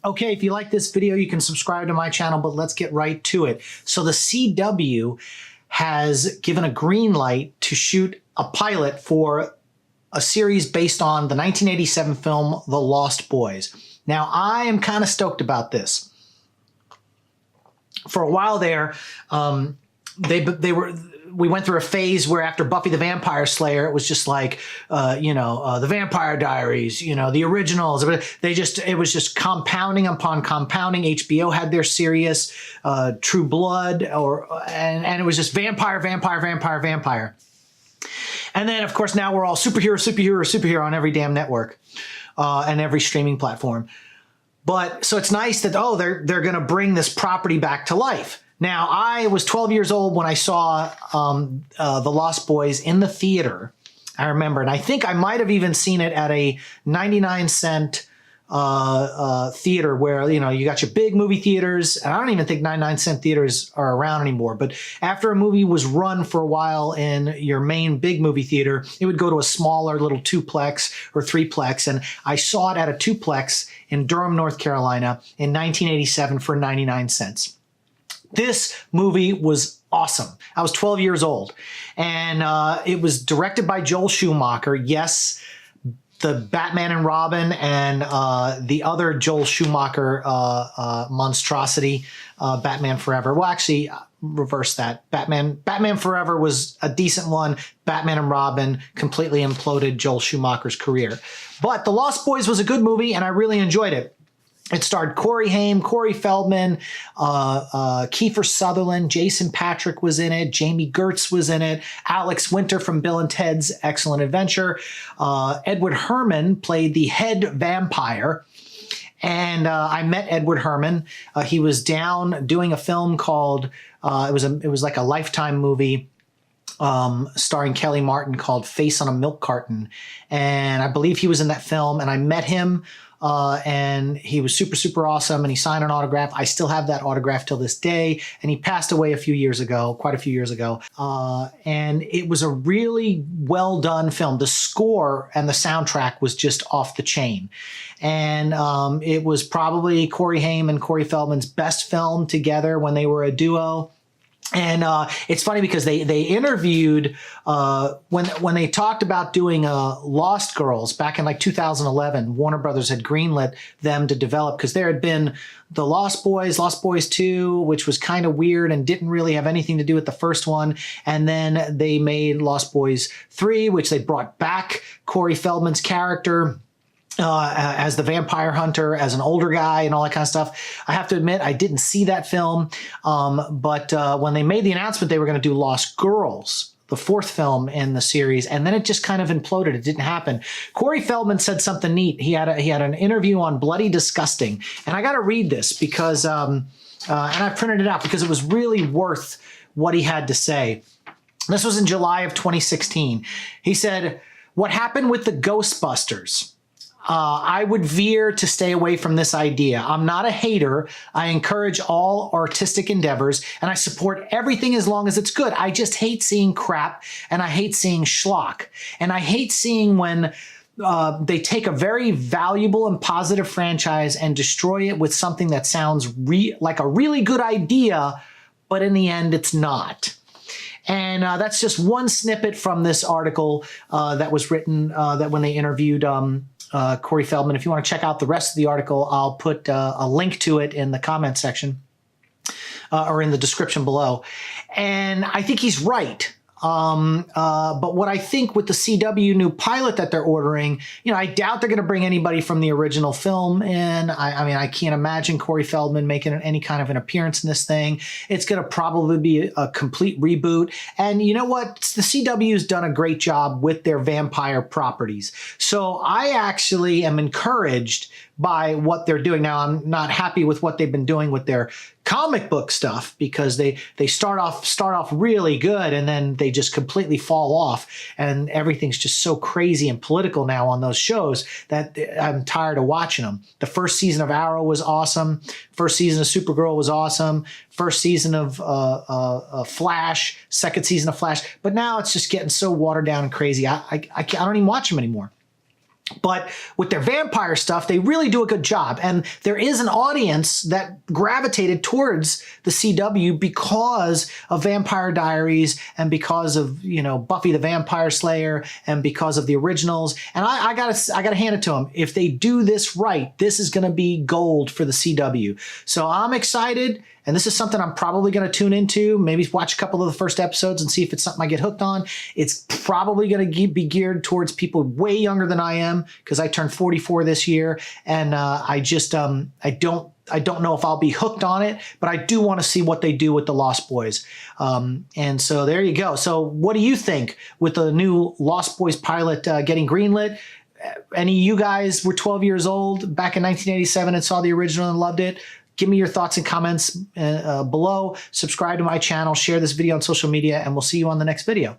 Okay, if you like this video, you can subscribe to my channel, but let's get right to it. So the CW has given a green light to shoot a pilot for a series based on the 1987 film, The Lost Boys. Now, I am kind of stoked about this. For a while there, we went through a phase where after Buffy the Vampire Slayer, it was just like, the Vampire Diaries, the originals. It was just compounding upon compounding. HBO had their series, True Blood, and it was just vampire, vampire, vampire, vampire. And then, of course, now we're all superhero on every damn network and every streaming platform. But so it's nice that, they're going to bring this property back to life. Now, I was 12 years old when I saw The Lost Boys in the theater, I remember. And I think I might have even seen it at a 99-cent theater where, you got your big movie theaters. And I don't even think 99-cent theaters are around anymore. But after a movie was run for a while in your main big movie theater, it would go to a smaller little 2-plex or 3-plex. And I saw it at a 2-plex in Durham, North Carolina in 1987 for 99 cents. This movie was awesome. I was 12 years old, and it was directed by Joel Schumacher. Yes, the Batman and Robin and the other Joel Schumacher monstrosity, Batman Forever. Well, actually, reverse that. Batman Forever was a decent one. Batman and Robin completely imploded Joel Schumacher's career. But The Lost Boys was a good movie, and I really enjoyed it. It starred Corey Haim, Corey Feldman, Kiefer Sutherland, Jason Patric was in it, Jamie Gertz was in it, Alex Winter from Bill and Ted's Excellent Adventure. Edward Herrmann played the head vampire. And I met Edward Herrmann. He was down doing a film called, it was like a Lifetime movie starring Kelly Martin called Face on a Milk Carton. And I believe he was in that film, and I met him. And he was super, super awesome, and he signed an autograph. I still have that autograph till this day, and he passed away quite a few years ago. And it was a really well done film. The score and the soundtrack was just off the chain. And it was probably Corey Haim and Corey Feldman's best film together when they were a duo. And it's funny because they interviewed when they talked about doing Lost Girls back in like 2011. Warner Brothers had greenlit them to develop, because there had been the Lost Boys 2, which was kind of weird and didn't really have anything to do with the first one. And then they made Lost Boys 3, which they brought back Corey Feldman's character as the vampire hunter, as an older guy and all that kind of stuff. I have to admit, I didn't see that film. But when they made the announcement they were going to do Lost Girls, the 4th film in the series, and then it just kind of imploded. It didn't happen. Corey Feldman said something neat. He had an interview on Bloody Disgusting. And I got to read this because, and I printed it out because it was really worth what he had to say. This was in July of 2016. He said, "What happened with the Ghostbusters? I would veer to stay away from this idea. I'm not a hater. I encourage all artistic endeavors, and I support everything as long as it's good. I just hate seeing crap, and I hate seeing schlock. And I hate seeing when they take a very valuable and positive franchise and destroy it with something that sounds like a really good idea, but in the end, it's not." And that's just one snippet from this article that was written that when they interviewed Corey Feldman. If you want to check out the rest of the article, I'll put a link to it in the comment section or in the description below. And I think he's right. But what I think with the CW new pilot that they're ordering, I doubt they're going to bring anybody from the original film in. I mean, I can't imagine Corey Feldman making any kind of an appearance in this thing. It's going to probably be a complete reboot. And you know what? The CW's done a great job with their vampire properties. So I actually am encouraged by what they're doing. Now, I'm not happy with what they've been doing with their comic book stuff, because they start off really good and then they just completely fall off, and everything's just so crazy and political now on those shows that I'm tired of watching them. The first season of Arrow was awesome. First season of Supergirl was awesome. First season of Flash, second season of Flash. But now it's just getting so watered down and crazy. I don't even watch them anymore. But with their vampire stuff, they really do a good job. And there is an audience that gravitated towards the CW because of Vampire Diaries and because of, you know, Buffy the Vampire Slayer and because of the originals. And I gotta hand it to them. If they do this right, this is going to be gold for the CW. So I'm excited. And this is something I'm probably going to tune into, maybe watch a couple of the first episodes and see if it's something I get hooked on. It's probably going to be geared towards people way younger than I am because I turned 44 this year. And I don't know if I'll be hooked on it, but I do want to see what they do with the Lost Boys. And so there you go. So what do you think with the new Lost Boys pilot getting greenlit? Any of you guys were 12 years old back in 1987 and saw the original and loved it? Give me your thoughts and comments below. Subscribe to my channel, share this video on social media, and we'll see you on the next video.